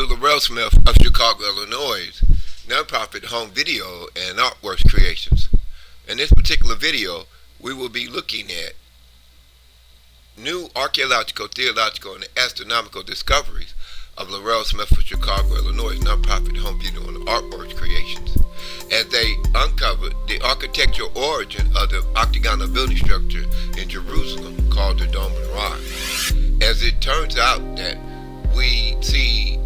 Laurel Smith of Chicago, Illinois, nonprofit home video and artworks creations. In this particular video, we will be looking at new archaeological, theological, and astronomical discoveries of Laurel Smith of Chicago, Illinois, nonprofit home video and artworks creations, as they uncovered the architectural origin of the octagonal building structure in Jerusalem called the Dome of the Rock. As it turns out that we see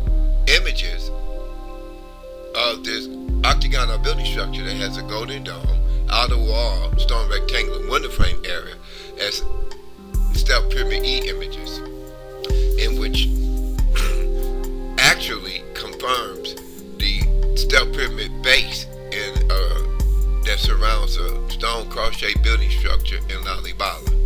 images of this octagonal building structure that has a golden dome, outer wall, stone rectangular window frame area as stealth pyramid E images, in which actually confirms the stealth pyramid base that surrounds a stone cross-shaped building structure in LALIBELA.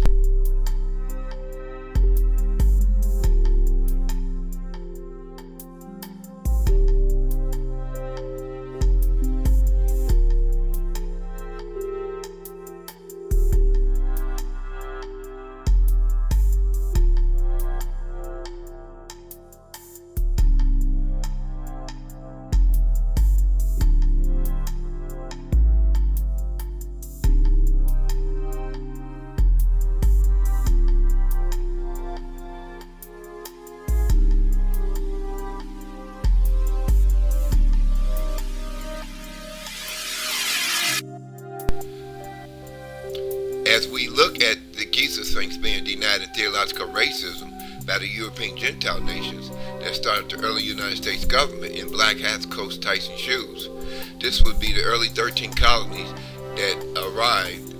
As we look at the Giza Sphinx being denied in theological racism by the European Gentile nations that started the early United States government in black hats, coats, tights, and shoes. This would be the early 13 colonies that arrived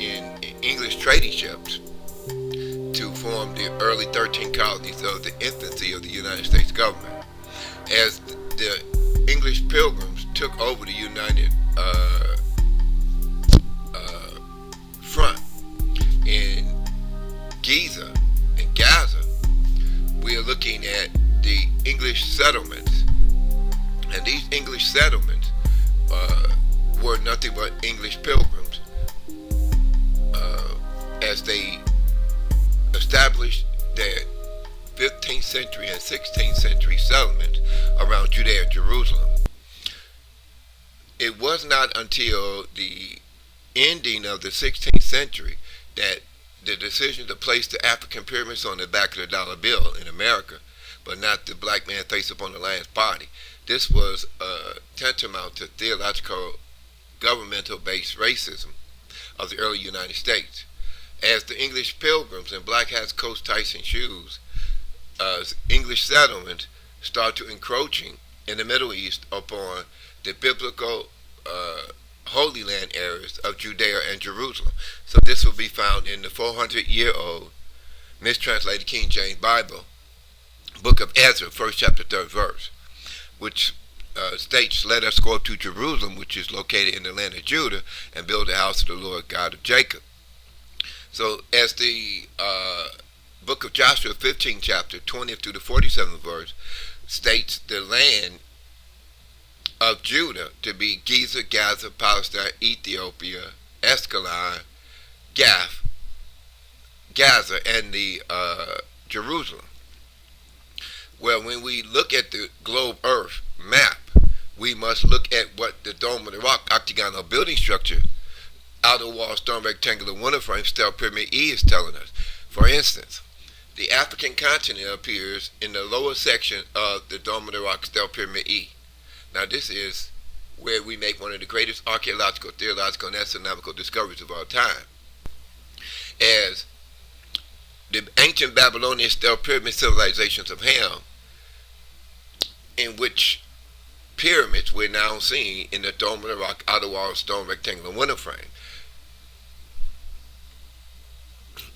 in English trading ships to form the early 13 colonies of the infancy of the United States government. As the English pilgrims took over the United front in Giza and Gaza, we are looking at the English settlements, and these English settlements were nothing but English pilgrims as they established their 15th century and 16th century settlements around Judea and Jerusalem. It was not until the ending of the 16th century that the decision to place the African pyramids on the back of the dollar bill in America, but not the black man face upon the lion's body. This was tantamount to theological, governmental-based racism of the early United States. As the English pilgrims in black hats, coats, tights, and shoes, English settlements start to encroaching in the Middle East upon the biblical Holy Land areas of Judea and Jerusalem. So this will be found in the 400-year-old mistranslated King James Bible, book of Ezra, 1st chapter, 3rd verse, which states, "Let us go up to Jerusalem, which is located in the land of Judah, and build the house of the Lord God of Jacob." So as the book of Joshua, 15th chapter, 20th through the 47th verse, states the land of Judah to be Giza, Gaza, Palestine, Ethiopia, Ascalon, Gath, Gaza, and the Jerusalem. Well, when we look at the globe Earth map, we must look at what the Dome of the Rock octagonal building structure, outer wall, stone rectangular window frame, stealth pyramid E is telling us. For instance, the African continent appears in the lower section of the Dome of the Rock stealth pyramid E. Now this is where we make one of the greatest archaeological, theological, and astronomical discoveries of our time. As the ancient Babylonian stealth pyramid civilizations of Ham, in which pyramids we're now seeing in the Dome of the Rock outer wall stone rectangular window frame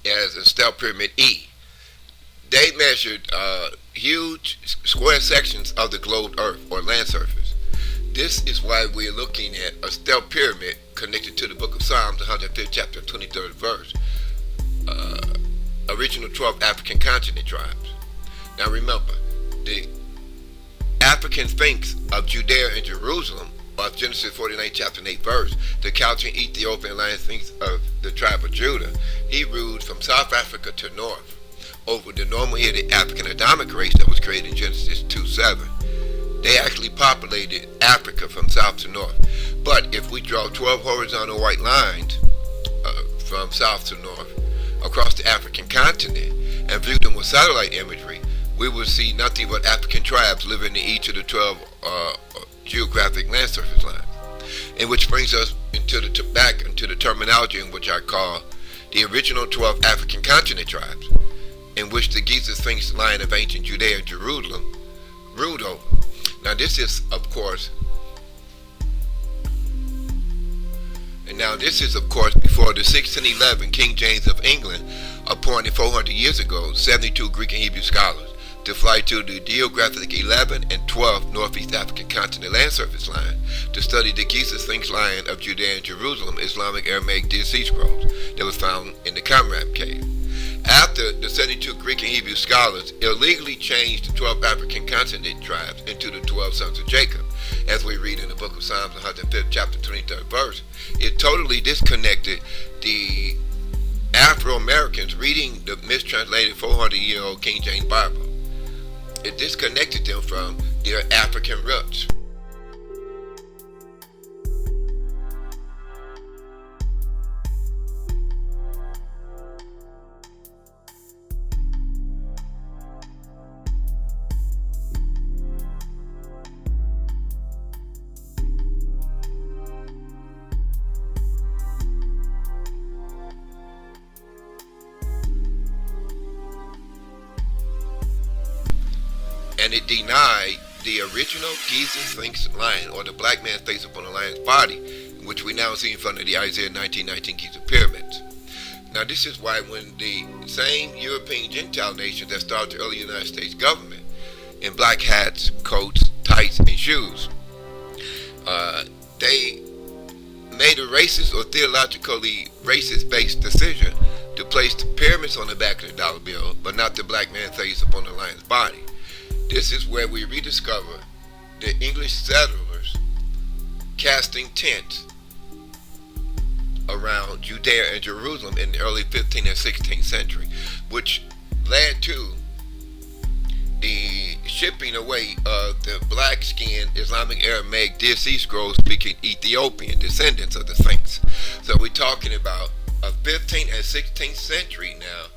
as a stealth pyramid E. They measured huge square sections of the globe Earth or land surface. This is why we're looking at a stealth pyramid connected to the book of Psalms, 105th chapter, 23rd verse, original 12 African continent tribes. Now remember, the African Sphinx of Judea and Jerusalem, of Genesis 49 chapter 8 verse, the couching Ethiopian lion Sphinx of the tribe of Judah, he ruled from South Africa to north, over the normal-headed African Adamic race that was created in Genesis 2:7. They actually populated Africa from south to north. But if we draw 12 horizontal white lines from south to north across the African continent and view them with satellite imagery, we will see nothing but African tribes living in each of the 12 geographic land surface lines. And which brings us back into the terminology in which I call the original 12 African continent tribes, in which the Giza Sphinx line of ancient Judea and Jerusalem ruled over. Now this is, of course, before the 1611 King James of England appointed 400 years ago 72 Greek and Hebrew scholars to fly to the geographic 11 and 12 Northeast African continent land surface line to study the Giza Sphinx line of Judea and Jerusalem Islamic Aramaic Dead Sea Scrolls that was found in the Qumran cave. After the 72 Greek and Hebrew scholars illegally changed the 12 African continent tribes into the 12 sons of Jacob, as we read in the book of Psalms, 105th chapter, 23rd verse, it totally disconnected the Afro-Americans reading the mistranslated 400-year-old King James Bible. It disconnected them from their African roots. And it denied the original Giza Sphinx line, or the black man's face upon the lion's body, which we now see in front of the Isaiah 1919 Giza pyramids. Now this is why when the same European Gentile nations that started the early United States government in black hats, coats, tights, and shoes, they made a racist or theologically racist-based decision to place the pyramids on the back of the dollar bill, but not the black man's face upon the lion's body. This is where we rediscover the English settlers casting tents around Judea and Jerusalem in the early 15th and 16th century, which led to the shipping away of the black-skinned Islamic Aramaic Dead Sea Scrolls speaking Ethiopian descendants of the Sphinx. So we're talking about a 15th and 16th century now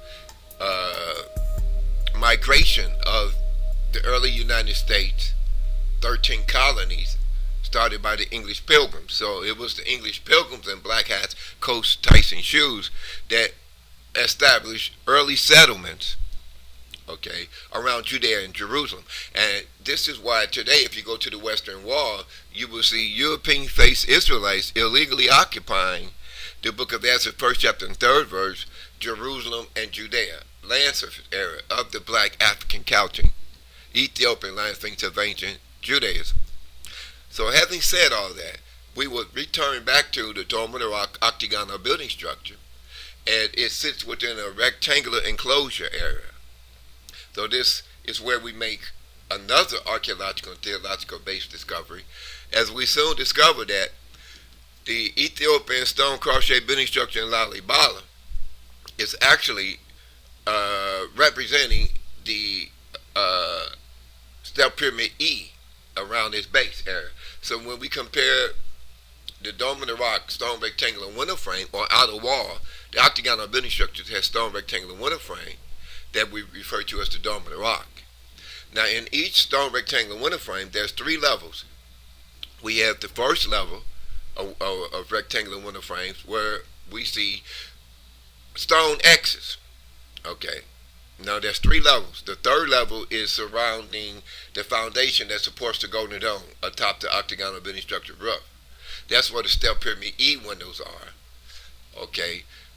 migration of the early United States 13 colonies started by the English Pilgrims. So it was the English Pilgrims in black hats, coats, tights, and shoes that established early settlements, around Judea and Jerusalem. And this is why today, if you go to the Western Wall, you will see European-faced Israelites illegally occupying the book of Ezra, 1st chapter and 3rd verse, Jerusalem and Judea, land surface area of the black African couching Ethiopian line things of ancient Judaism. So having said all that, we would return back to the Dome of the Rock octagonal building structure, and it sits within a rectangular enclosure area. So this is where we make another archaeological and theological based discovery, as we soon discover that the Ethiopian stone cross-shaped building structure in LALIBELA is actually representing the Step Pyramid E around its base area. So when we compare the Dome of the Rock stone rectangular window frame or outer wall, the octagonal building structures has stone rectangular window frame that we refer to as the Dome of the Rock. Now in each stone rectangular window frame, there's 3 levels. We have the first level of rectangular window frames where we see stone X's. Now there's 3 levels. The 3rd level is surrounding the foundation that supports the golden dome atop the octagonal building structure roof. That's where the Step Pyramid E windows are,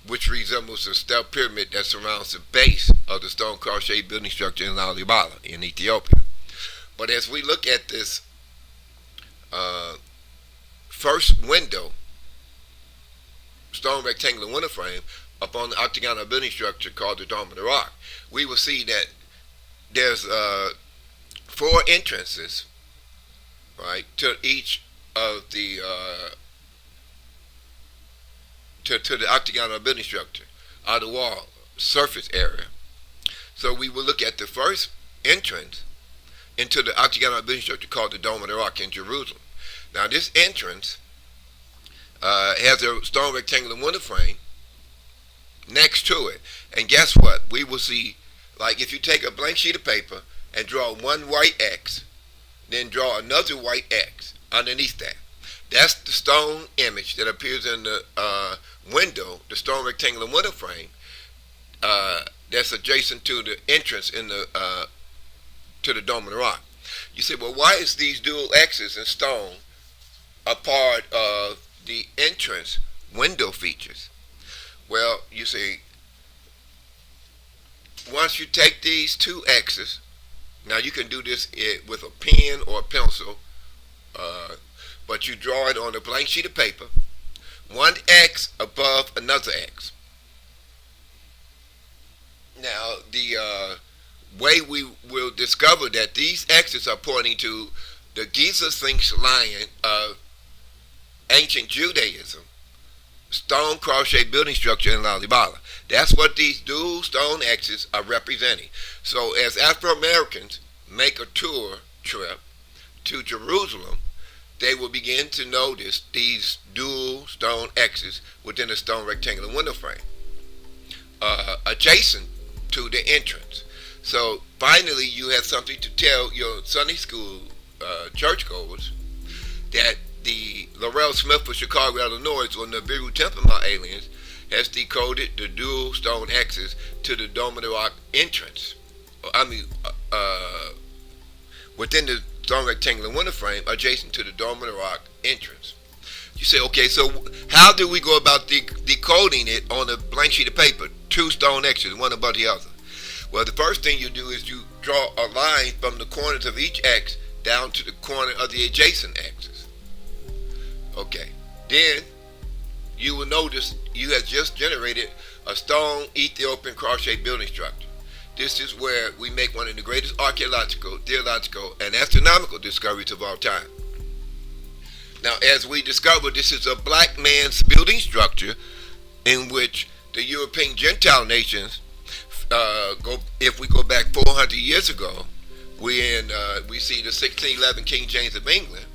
which resembles the Step Pyramid that surrounds the base of the stone cross-shaped building structure in LALIBELA in Ethiopia. But as we look at this first window, stone rectangular window frame, upon the octagonal building structure called the Dome of the Rock, we will see that there's 4 entrances, to each of the to the octagonal building structure, outer wall, surface area. So we will look at the first entrance into the octagonal building structure called the Dome of the Rock in Jerusalem. Now this entrance has a stone rectangular window frame next to it. And guess what? We will see, like if you take a blank sheet of paper and draw one white X, then draw another white X underneath that. That's the stone image that appears in the window, the stone rectangular window frame, that's adjacent to the entrance in the to the Dome of the Rock. You say, well, why is these dual X's in stone a part of the entrance window features? Well, you see, once you take these two X's, now you can do this with a pen or a pencil, but you draw it on a blank sheet of paper, one X above another X. Now, the way we will discover that these X's are pointing to the Giza Sphinx lion of ancient Judaism, stone cross-shaped building structure in LALIBELA. That's what these dual stone X's are representing. So as Afro-Americans make a tour trip to Jerusalem, they will begin to notice these dual stone X's within a stone rectangular window frame, adjacent to the entrance. So finally you have something to tell your Sunday school churchgoers that the Laurel Smith of Chicago, Illinois, or Nibiru Temple Mount aliens has decoded the dual stone X's to the Dome of the Rock entrance. Within the stone rectangular window frame adjacent to the Dome of the Rock entrance. You say, okay, so how do we go about decoding it on a blank sheet of paper? Two stone X's, one above the other. Well, the first thing you do is you draw a line from the corners of each X down to the corner of the adjacent X's. Okay, then you will notice you have just generated a stone Ethiopian cross-shaped building structure. This is where we make one of the greatest archaeological, theological, and astronomical discoveries of our time. Now, as we discovered, this is a black man's building structure in which the European Gentile nations, if we go back 400 years ago, we see the 1611 King James of England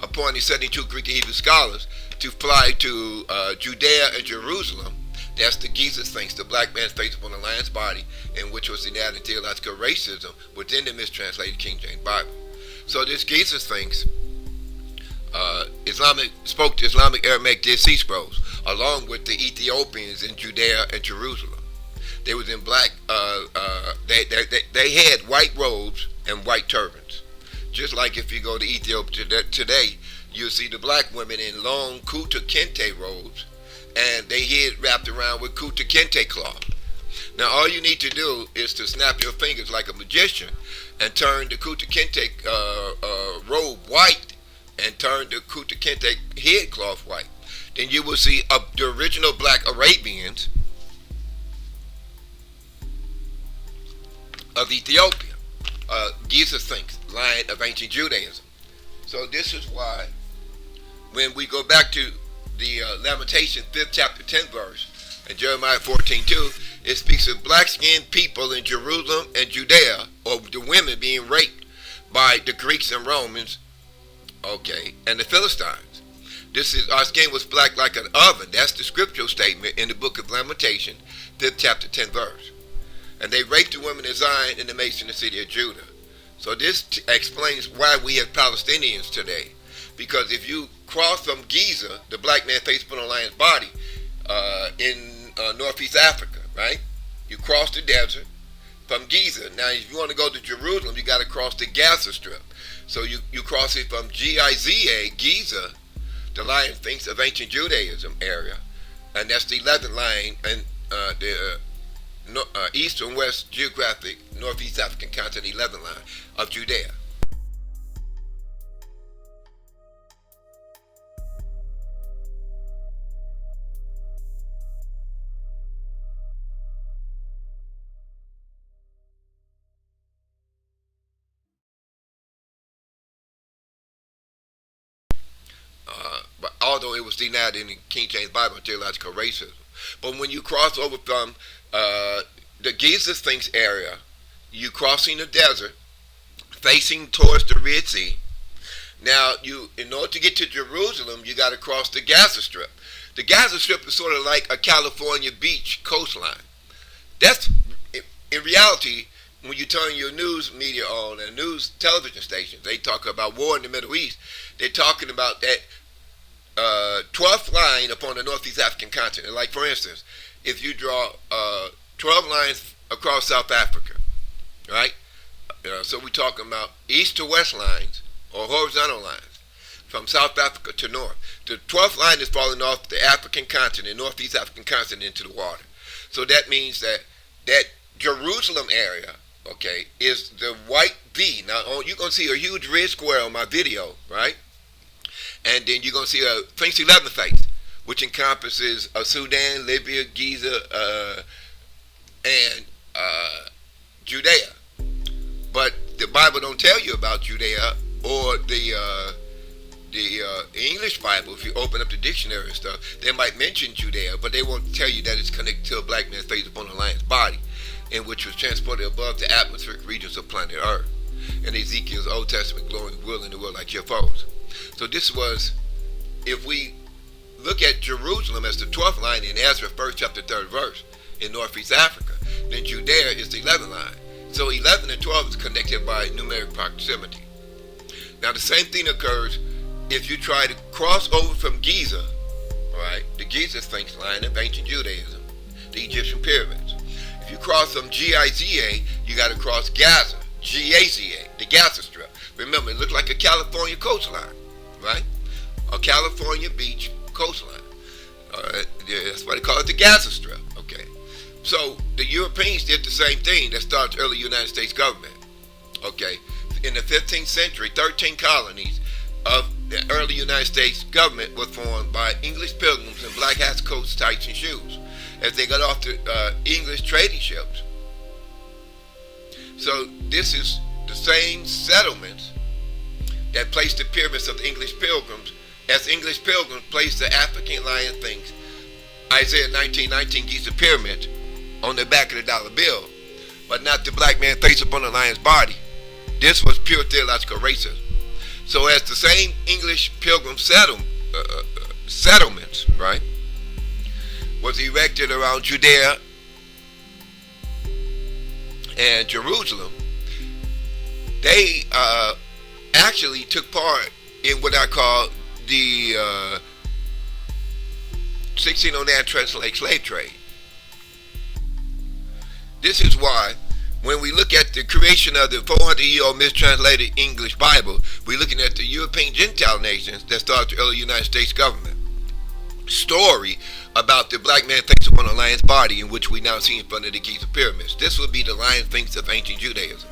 appointing 72 Greek and Hebrew scholars to fly to Judea and Jerusalem. That's the Giza Sphinx, the black man's face upon the lion's body, in which was enacted theological racism within the mistranslated King James Bible. So this Giza Sphinx spoke to Islamic Aramaic Dead Sea Scrolls, along with the Ethiopians in Judea and Jerusalem. They was in black. They had white robes and white turbans. Just like if you go to Ethiopia today, you'll see the black women in long kuta kente robes, and they head wrapped around with kuta kente cloth. Now, all you need to do is to snap your fingers like a magician and turn the kuta kente robe white and turn the kuta kente head cloth white. Then you will see the original black Arabians of Ethiopia, Giza Sphinx, lion of ancient Judaism. So this is why when we go back to the Lamentation 5th chapter 10 verse and Jeremiah 14:2, it speaks of black-skinned people in Jerusalem and Judea, or the women being raped by the Greeks and Romans, okay, and the Philistines. This is, our skin was black like an oven. That's the scriptural statement in the book of Lamentation, 5th chapter 10 verse. And they raped the women of Zion and the maids in the city of Judah. So this explains why we have Palestinians today. Because if you cross from Giza, the black man face upon a lion's body, in northeast Africa, right? You cross the desert from Giza. Now, if you want to go to Jerusalem, you got to cross the Gaza Strip. So you cross it from Giza, Giza, the lion sphinx of ancient Judaism area, and that's the 11th line and the east and west geographic northeast African continent 11th line of Judea. But although it was denied in the King James Bible, theological racism. But when you cross over from the Giza Sphinx area, you crossing the desert, facing towards the Red Sea. Now, in order to get to Jerusalem, you got to cross the Gaza Strip. The Gaza Strip is sort of like a California beach coastline. That's, in reality, when you turn your news media on and news television stations, they talk about war in the Middle East. They're talking about that 12th line upon the Northeast African continent. Like, for instance, if you draw 12 lines across South Africa, right? So we're talking about east to west lines or horizontal lines from South Africa to north. The 12th line is falling off the African continent, Northeast African continent, into the water. So that means that Jerusalem area, okay, is the white V. Now, you're going to see a huge red square on my video, right? And then you're going to see a Sphinx 11 face, which encompasses Sudan, Libya, Giza, and Judea. But the Bible don't tell you about Judea, or the English Bible. If you open up the dictionary and stuff, they might mention Judea, but they won't tell you that it's connected to a black man's face upon a lion's body, in which was transported above the atmospheric regions of planet Earth. In Ezekiel's Old Testament, glowing will in the world like your foes. So this was, if we look at Jerusalem as the 12th line in Ezra 1st chapter 3rd verse in Northeast Africa, then Judea is the 11th line. So 11 and 12 is connected by numeric proximity. Now the same thing occurs if you try to cross over from Giza, right, the Giza Sphinx line of ancient Judaism, the Egyptian pyramids. If you cross from Giza, you got to cross Gaza, Gaza, the Gaza Strip. Remember, it looks like a California coastline, right? A California beach coastline. That's why they call it the Gaza Strip, okay? So the Europeans did the same thing that started early United States government, okay? In the 15th century, 13 colonies of the early United States government was formed by English pilgrims in black hats, coats, tights, and shoes as they got off the English trading ships. So this is the same settlements that placed the pyramids of the English pilgrims, as English pilgrims placed the African lion things, Isaiah 19:19 Giza pyramid, on the back of the dollar bill, but not the black man face upon the lion's body. This was pure theological racism. So as the same English pilgrim settlements, right, was erected around Judea and Jerusalem, they actually took part in what I call the 1609 transatlantic slave trade. This is why when we look at the creation of the 400-year-old mistranslated English Bible, we're looking at the European Gentile nations that started the early United States government story about the black man face upon a lion's body, in which we now see in front of the Giza pyramids. This would be the lion sphinx of ancient Judaism.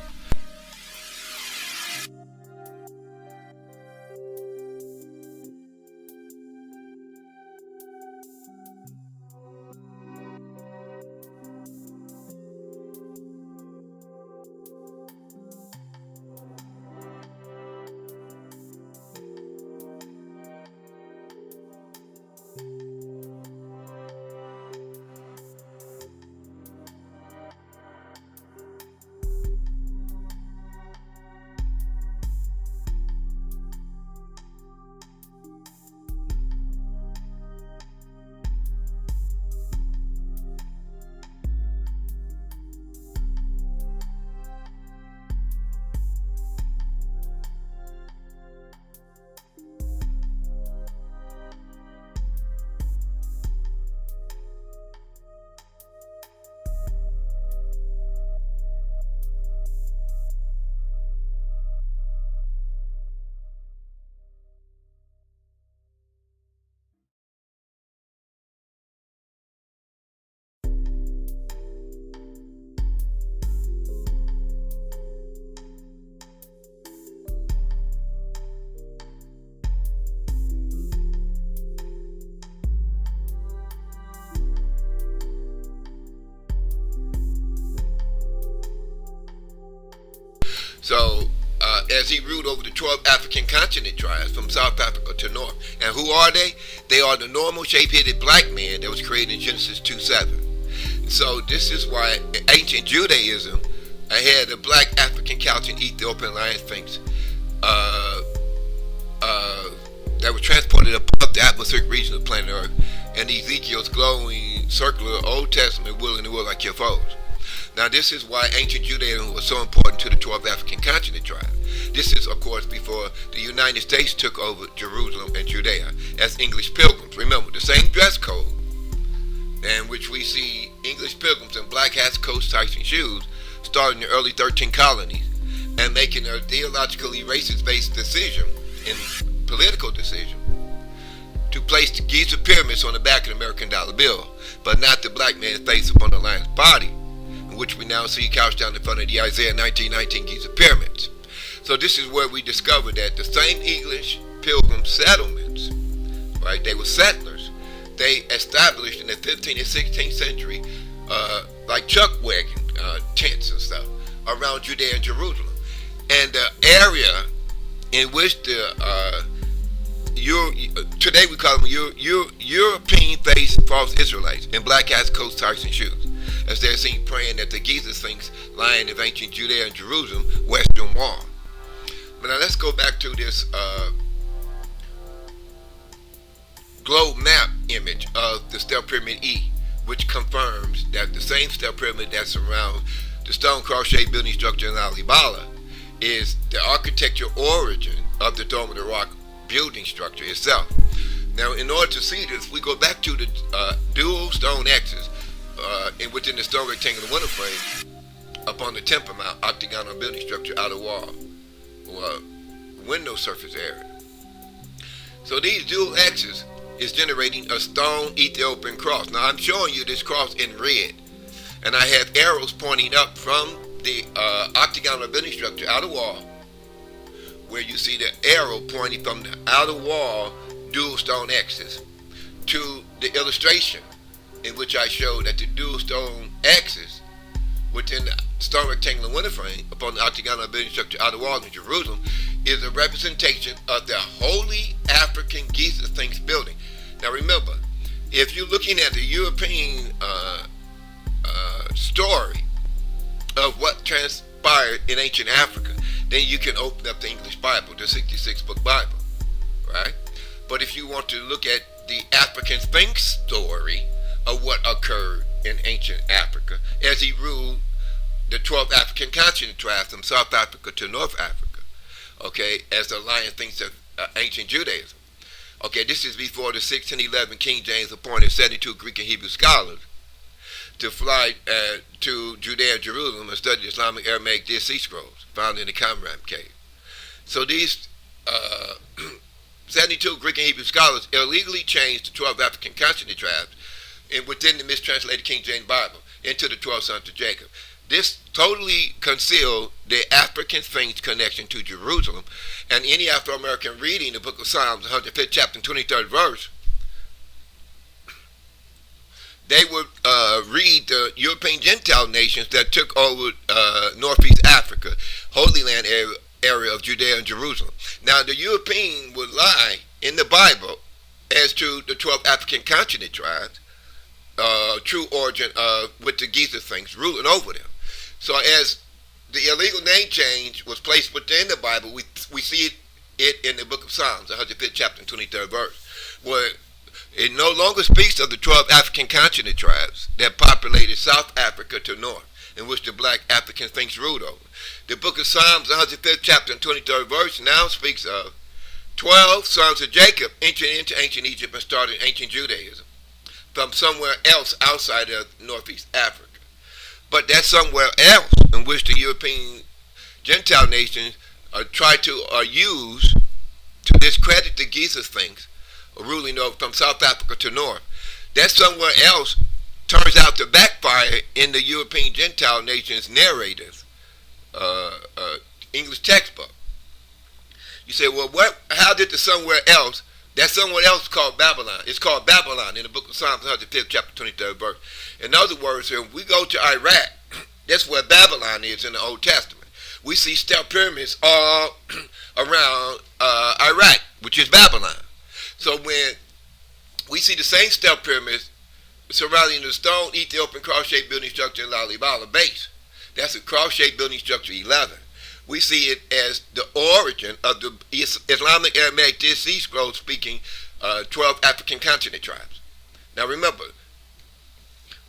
So, as he ruled over the 12 African continent tribes from South Africa to north. And who are they? They are the normal shape-headed black man that was created in Genesis 2:7. So this is why ancient Judaism had the black African couch and Ethiopian lion sphinx uh, uh, that were transported above the atmospheric region of planet Earth, and Ezekiel's glowing circular Old Testament willing to will like your foes. Now this is why ancient Judaism was so important to the 12 African continent tribes. This is, of course, before the United States took over Jerusalem and Judea as English pilgrims. Remember, the same dress code in which we see English pilgrims in black hats, coats, tights, and shoes starting in the early 13 colonies and making a theologically racist-based decision and political decision to place the Giza pyramids on the back of the American dollar bill, but not the black man's face upon the lion's body, in which we now see couched down in front of the Isaiah 1919 Giza pyramids. So this is where we discover that the same English pilgrim settlements, right, they were settlers. They established in the 15th and 16th century, like chuck wagon tents and stuff around Judea and Jerusalem. And the area in which the today we call them European-faced false Israelites in black hats, coats, tights, and shoes, as they're seen praying at the Giza Sphinx lying of ancient Judea and Jerusalem western wall. But now let's go back to this globe map image of the Step Pyramid E, which confirms that the same Step Pyramid that surrounds the stone cross-shaped building structure in LALIBELA is the architectural origin of the Dome of the Rock building structure itself. Now, in order to see this, we go back to the dual stone X's within the stone rectangular window frame upon the Temple Mount octagonal building structure outer wall or window surface area. So these dual X's is generating a stone Ethiopian cross. Now I'm showing you this cross in red, and I have arrows pointing up from the octagonal building structure outer wall, where you see the arrow pointing from the outer wall dual stone X's to the illustration in which I showed that the dual stone X's within the stone rectangular window frame upon the octagonal building structure outer wall in Jerusalem is a representation of the Holy African Giza Sphinx building. Now remember, if you're looking at the European story of what transpired in ancient Africa, then you can open up the English Bible, the 66-book Bible, right? But if you want to look at the African Sphinx story of what occurred in ancient Africa as he ruled the 12 African continent tribes from South Africa to North Africa, okay, as the lion thinks of ancient Judaism. Okay, this is before the 1611 King James appointed 72 Greek and Hebrew scholars to fly to Judea and Jerusalem and study the Islamic Aramaic Dead Sea Scrolls found in the Qumran cave. So these 72 Greek and Hebrew scholars illegally changed the 12 African continent tribes within the mistranslated King James Bible into the 12 sons of Jacob. This totally concealed the African Sphinx connection to Jerusalem, and any Afro-American reading the book of Psalms, 105th chapter, 23rd verse, they would read the European Gentile nations that took over Northeast Africa, Holy Land area of Judea and Jerusalem. Now, the European would lie in the Bible as to the 12 African continent tribes, true origin with the Giza Sphinx ruling over them. So as the illegal name change was placed within the Bible, we see it in the book of Psalms, 105th chapter, 23rd verse, where it no longer speaks of the 12 African continent tribes that populated South Africa to north, in which the black African Sphinx ruled over. The book of Psalms, 105th chapter and 23rd verse, now speaks of 12 sons of Jacob entering into ancient Egypt and started ancient Judaism from somewhere else outside of Northeast Africa. But that's somewhere else in which the European Gentile nations try to use to discredit the Giza Sphinx ruling over from South Africa to north. That somewhere else turns out to backfire in the European Gentile nations' narrators, English textbook. You say, well, how did the somewhere else, that somewhere else called Babylon? It's called Babylon in the book of Psalms, 105th chapter, 23rd verse. In other words, if we go to Iraq, that's where Babylon is in the Old Testament. We see step pyramids all around Iraq, which is Babylon. So when we see the same step pyramids surrounding the stone Ethiopian cross-shaped building structure in LALIBELA base. That's a cross-shaped building structure 11. We see it as the origin of the Islamic Aramaic Dead Sea Scrolls speaking 12 African continent tribes. Now remember,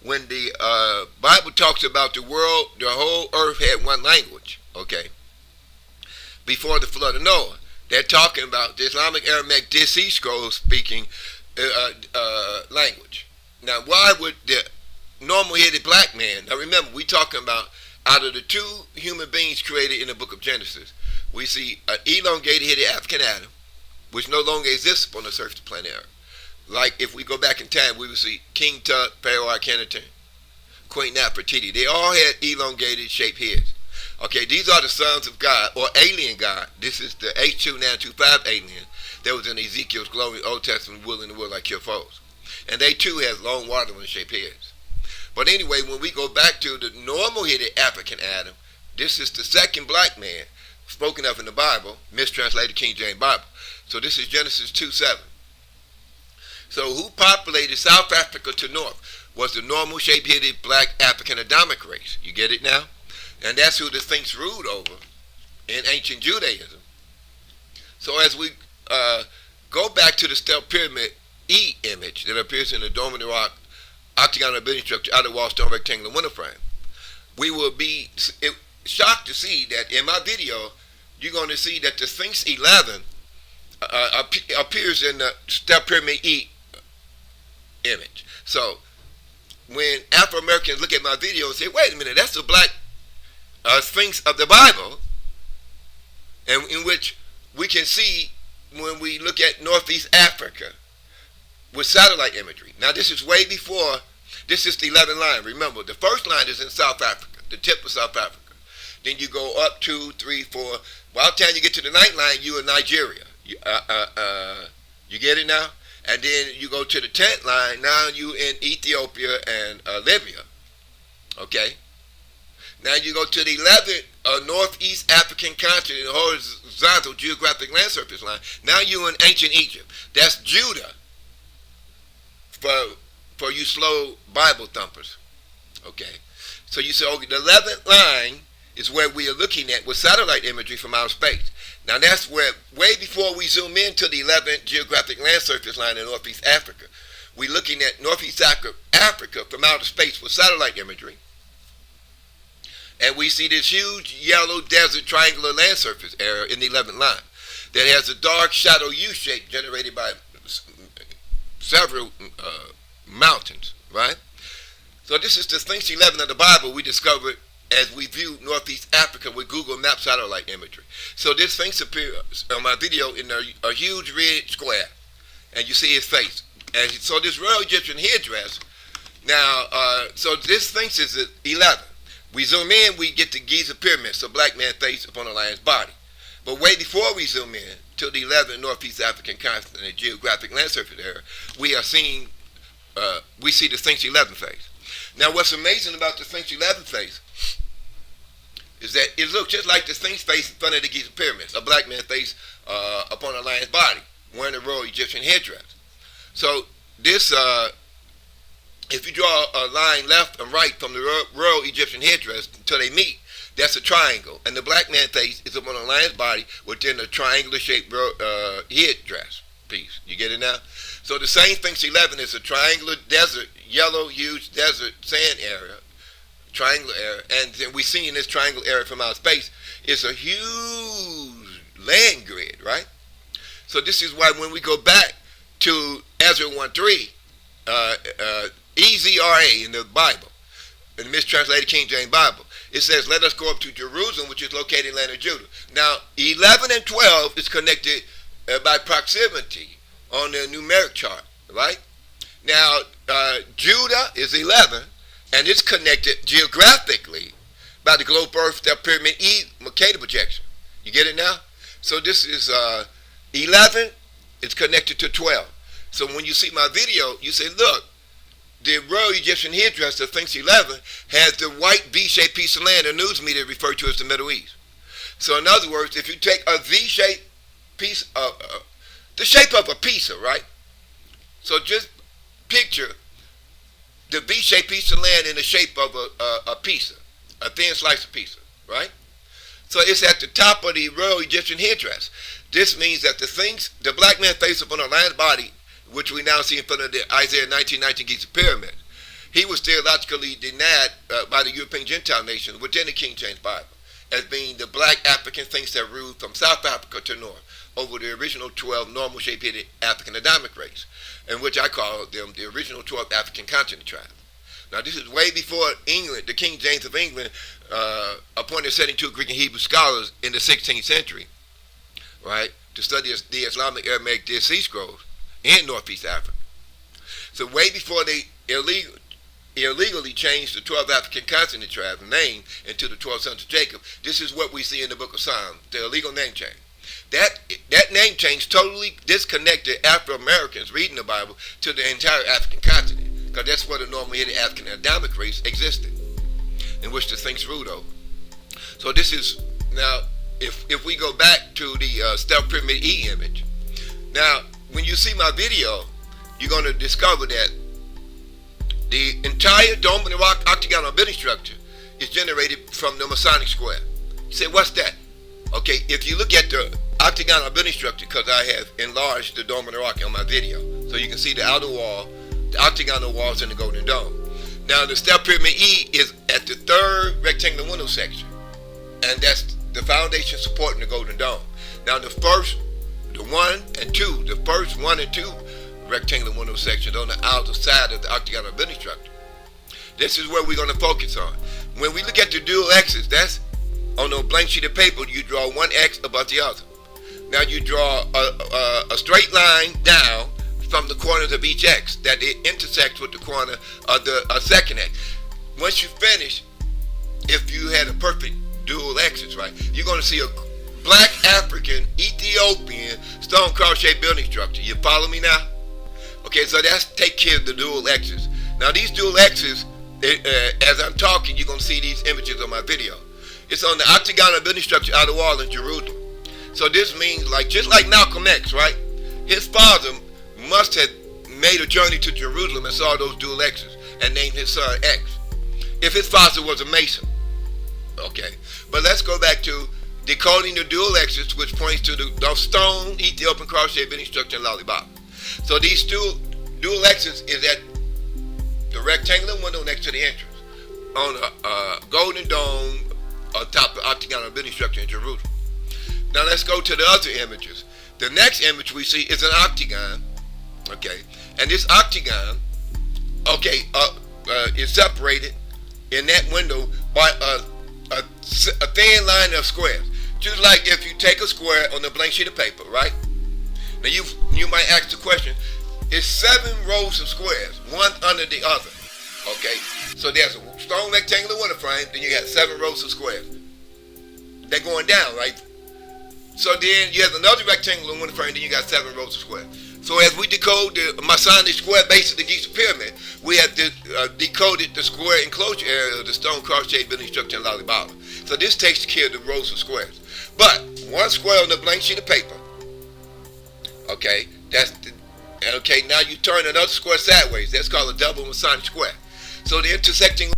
when the Bible talks about the world, the whole earth had one language, okay, before the flood of Noah, they're talking about the Islamic Aramaic Dead Sea Scrolls speaking language. Now, why would the normal-headed black man, now remember, we're talking about out of the two human beings created in the book of Genesis, we see an elongated-headed African Adam, which no longer exists upon the surface of planet Earth. Like if we go back in time, we would see King Tut, Pharaoh Akhenaten, Queen Nefertiti. They all had elongated shaped heads. Okay, these are the sons of God, or alien God. This is the H2925 alien that was in Ezekiel's glowing Old Testament, willing to will like your foes. And they too have long watermelon-shaped heads. But anyway, when we go back to the normal-headed African Adam, this is the second black man spoken of in the Bible, mistranslated King James Bible. So this is Genesis 2:7. So who populated South Africa to north was the normal shape-headed black African Adamic race. You get it now? And that's who the Sphinx ruled over in ancient Judaism. So as we go back to the Stealth Pyramid E image that appears in the Dome of the Rock octagonal building structure, outer wall, stone, rectangular window frame, we will be shocked to see that in my video, you're going to see that the Sphinx 11 appears in the Stealth Pyramid E image. So when Afro-Americans look at my video and say, wait a minute, that's the black Sphinx of the Bible, and in which we can see when we look at Northeast Africa with satellite imagery. Now this is way before, this is the 11th line. Remember, the first line is in South Africa, the tip of South Africa. Then you go up 2, 3, 4. By the time you get to the 9th line, you're in Nigeria. You get it now? And then you go to the 10th line, now you're in Ethiopia and Libya. Okay? Now you go to the 11th Northeast African continent, horizontal geographic land surface line. Now you're in ancient Egypt. That's Judah for you slow Bible thumpers. Okay? So you say, okay, the 11th line is where we are looking at with satellite imagery from outer space. Now that's where, way before we zoom into the 11th geographic land surface line in Northeast Africa, we're looking at Northeast Africa from outer space with satellite imagery. And we see this huge yellow desert triangular land surface area in the 11th line that has a dark shadow U shape generated by several mountains, right? So this is the Sphinx 11 of the Bible we discovered as we view Northeast Africa with Google Maps satellite imagery. So this Sphinx appears on my video in a huge red square, and you see his face. And so this royal Egyptian headdress, now, so this Sphinx is at 11. We zoom in, we get the Giza Pyramid, so black man face upon a lion's body. But way before we zoom in to the 11th Northeast African continent geographic land surface area, we are seeing, we see the Sphinx 11 face. Now what's amazing about the Sphinx 11 face is that it looks just like the Sphinx face in front of the Giza Pyramids, a black man face upon a lion's body, wearing a royal Egyptian headdress. So this, if you draw a line left and right from the royal Egyptian headdress until they meet, that's a triangle. And the black man face is upon a lion's body within a triangular shaped headdress piece. You get it now? So the same Sphinx 11 is a triangular desert, yellow, huge desert sand area, triangular area. And then we see in this triangular area from outer space, it's a huge land grid, right? So this is why when we go back to Ezra 1:3, EZRA in the Bible, in the mistranslated King James Bible, it says, let us go up to Jerusalem, which is located in the land of Judah. Now, 11 and 12 is connected by proximity on the numeric chart, right? Now, Judah is 11, and it's connected geographically by the globe earth Stealth Pyramid E Mercator projection. You get it now? So this is 11, it's connected to 12. So when you see my video, you say, look, the royal Egyptian headdress, the Sphinx 11, has the white V-shaped piece of land the news media refer to as the Middle East. So in other words, if you take a V-shaped piece of, the shape of a pizza, right? So just picture the V-shaped piece of land in the shape of a pizza, a thin slice of pizza, right? So it's at the top of the royal Egyptian headdress. This means that the black man faced upon a lion body, which we now see in front of the Isaiah 19:19 Giza pyramid, he was theologically denied by the European Gentile nations within the King James Bible as being the black African things that ruled from South Africa to north over the original 12 normal shape-headed African Adamic race, in which I call them the original 12 African continent tribes. Now this is way before England, the King James of England, appointed 72 Greek and Hebrew scholars in the 16th century, right, to study the Islamic Aramaic Dead Sea Scrolls in Northeast Africa. So way before they illegally changed the 12 African continent tribes name into the 12 sons of Jacob, this is what we see in the book of Psalms, the illegal name change. That name change totally disconnected Afro-Americans reading the Bible to the entire African continent, because that's where the normal-headed African Adamic race existed, in which the things ruled over. So this is, now, if we go back to the Stealth Pyramid E image, now, when you see my video, you're going to discover that the entire dome and rock octagonal building structure is generated from the Masonic square. You say, what's that? Okay, if you look at the octagonal building structure, because I have enlarged the dome and the rock on my video, so you can see the outer wall, the octagonal walls, and the golden dome. Now, the Stealth Pyramid E is at the third rectangular window section, and that's the foundation supporting the golden dome. Now, the first 1 and 2 rectangular window sections on the outer side of the octagonal building structure. This is where we're going to focus on. When we look at the dual X's, that's on a blank sheet of paper, you draw one X above the other. Now you draw a straight line down from the corners of each X that it intersects with the corner of the second X. Once you finish, if you had a perfect dual X's, right, you're going to see a black African Ethiopian stone cross-shaped building structure. You follow me now? Okay, so that's take care of the dual X's. Now these dual X's, as I'm talking, you're going to see these images on my video. It's on the octagonal building structure outer wall in Jerusalem. So this means, like, just like Malcolm X, right? His father must have made a journey to Jerusalem and saw those dual X's and named his son X, if his father was a Mason. Okay, but let's go back to decoding the dual X's, which points to the stone Ethiopian cross-shaped building structure in LALIBELA. So these dual X's is at the rectangular window next to the entrance on a golden dome atop the octagonal building structure in Jerusalem. Now let's go to the other images. The next image we see is an octagon, okay, and this octagon, okay, is separated in that window by a thin line of squares. Just like if you take a square on a blank sheet of paper, right? Now you might ask the question, is 7 rows of squares, one under the other, okay? So there's a stone rectangular window frame, then you got 7 rows of squares. They're going down, right? So then you have another rectangular window frame, then you got 7 rows of squares. So as we decode the Masonic square base of the Giza pyramid, we have decoded the square enclosure area of the stone cross-shaped building structure in LALIBELA. So this takes care of the rows of squares. But one square on the blank sheet of paper, okay, okay, now you turn another square sideways. That's called a double Masonic square. So the intersecting